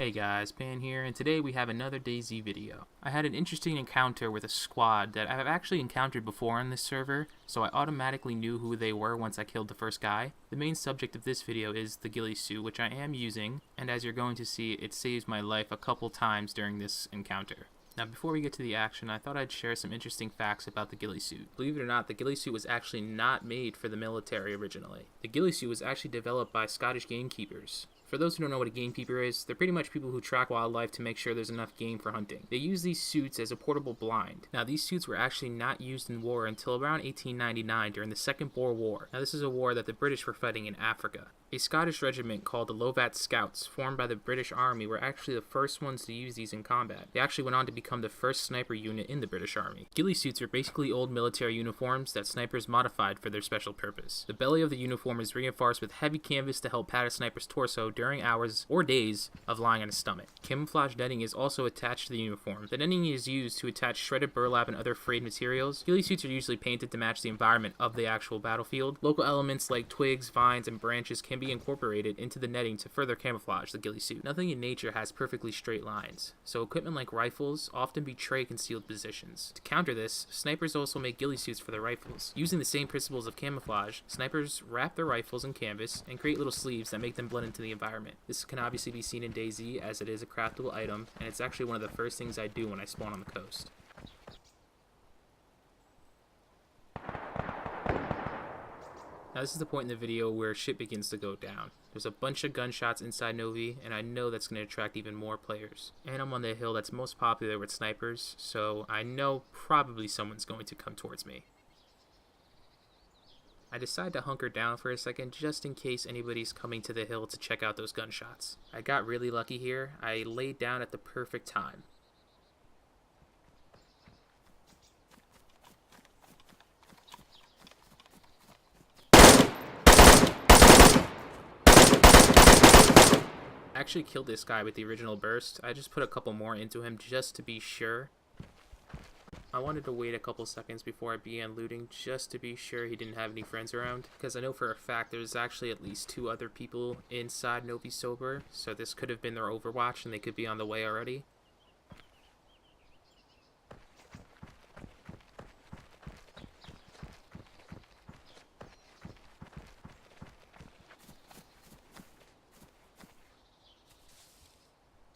Hey guys, Pan here, and today we have another DayZ video. I had an interesting encounter with a squad that I have actually encountered before on this server, so I automatically knew who they were once I killed the first guy. The main subject of this video is the ghillie suit, which I am using, and as you're going to see, it saves my life a couple times during this encounter. Now before we get to the action, I thought I'd share some interesting facts about the ghillie suit. Believe it or not, the ghillie suit was actually not made for the military originally. The ghillie suit was actually developed by Scottish gamekeepers. For those who don't know what a gamekeeper is, they're pretty much people who track wildlife to make sure there's enough game for hunting. They use these suits as a portable blind. Now these suits were actually not used in war until around 1899 during the Second Boer War. Now this is a war that the British were fighting in Africa. A Scottish regiment called the Lovat Scouts, formed by the British Army, were actually the first ones to use these in combat. They actually went on to become the first sniper unit in the British Army. Ghillie suits are basically old military uniforms that snipers modified for their special purpose. The belly of the uniform is reinforced with heavy canvas to help pad a sniper's torso during hours or days of lying on his stomach. Camouflage netting is also attached to the uniform. The netting is used to attach shredded burlap and other frayed materials. Ghillie suits are usually painted to match the environment of the actual battlefield. Local elements like twigs, vines, and branches can be incorporated into the netting to further camouflage the ghillie suit. Nothing in nature has perfectly straight lines, so equipment like rifles often betray concealed positions. To counter this, snipers also make ghillie suits for their rifles. Using the same principles of camouflage, snipers wrap their rifles in canvas and create little sleeves that make them blend into the environment. This can obviously be seen in DayZ as it is a craftable item, and it's actually one of the first things I do when I spawn on the coast. Now this is the point in the video where shit begins to go down. There's a bunch of gunshots inside Novy, and I know that's going to attract even more players. And I'm on the hill that's most popular with snipers, so I know probably someone's going to come towards me. I decide to hunker down for a second just in case anybody's coming to the hill to check out those gunshots. I got really lucky here. I laid down at the perfect time. I actually killed this guy with the original burst. I just put a couple more into him just to be sure. I wanted to wait a couple seconds before I began looting just to be sure he didn't have any friends around, because I know for a fact there's actually at least 2 other people inside Novy Sobor, so this could have been their overwatch and they could be on the way already.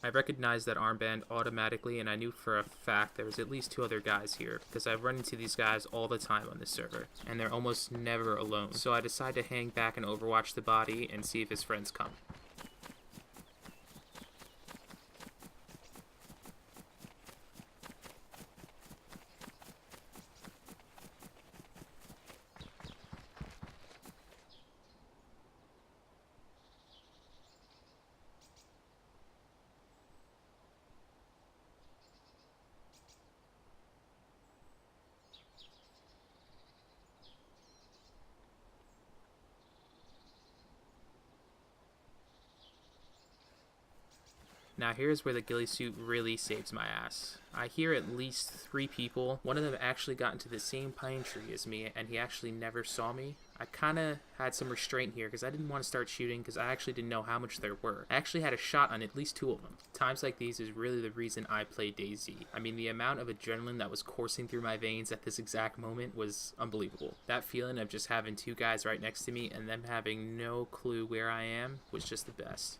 I recognized that armband automatically, and I knew for a fact there was at least 2 other guys here, because I've run into these guys all the time on this server, and they're almost never alone. So I decide to hang back and overwatch the body and see if his friends come. Now here's where the ghillie suit really saves my ass. I hear at least 3 people. One of them actually got into the same pine tree as me, and he actually never saw me. I kinda had some restraint here because I didn't want to start shooting because I actually didn't know how much there were. I actually had a shot on at least 2 of them. Times like these is really the reason I play DayZ. I mean, the amount of adrenaline that was coursing through my veins at this exact moment was unbelievable. That feeling of just having 2 guys right next to me and them having no clue where I am was just the best.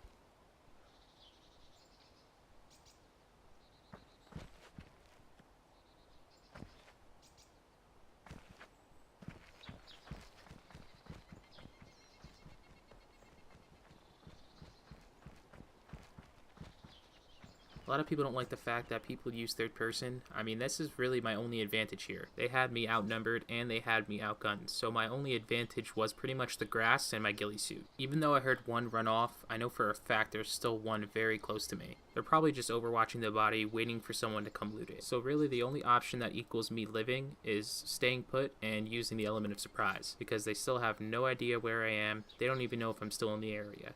A lot of people don't like the fact that people use third person. I mean, this is really my only advantage here. They had me outnumbered and they had me outgunned, so my only advantage was pretty much the grass and my ghillie suit. Even though I heard 1 run off, I know for a fact there's still 1 very close to me. They're probably just overwatching the body, waiting for someone to come loot it. So really the only option that equals me living is staying put and using the element of surprise, because they still have no idea where I am. They don't even know if I'm still in the area.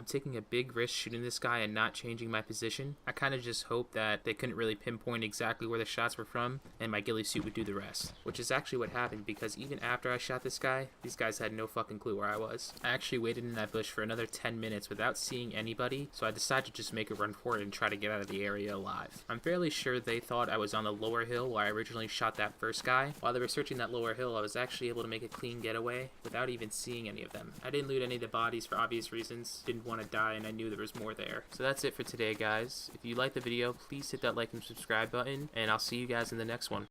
I'm taking a big risk shooting this guy and not changing my position. I kind of just hoped that they couldn't really pinpoint exactly where the shots were from, and my ghillie suit would do the rest. Which is actually what happened, because even after I shot this guy, these guys had no fucking clue where I was. I actually waited in that bush for another 10 minutes without seeing anybody, so I decided to just make a run for it and try to get out of the area alive. I'm fairly sure they thought I was on the lower hill where I originally shot that first guy. While they were searching that lower hill, I was actually able to make a clean getaway without even seeing any of them. I didn't loot any of the bodies for obvious reasons, didn't want to die, and I knew there was more there. So that's it for today, guys. If you liked the video, please hit that like and subscribe button, and I'll see you guys in the next one.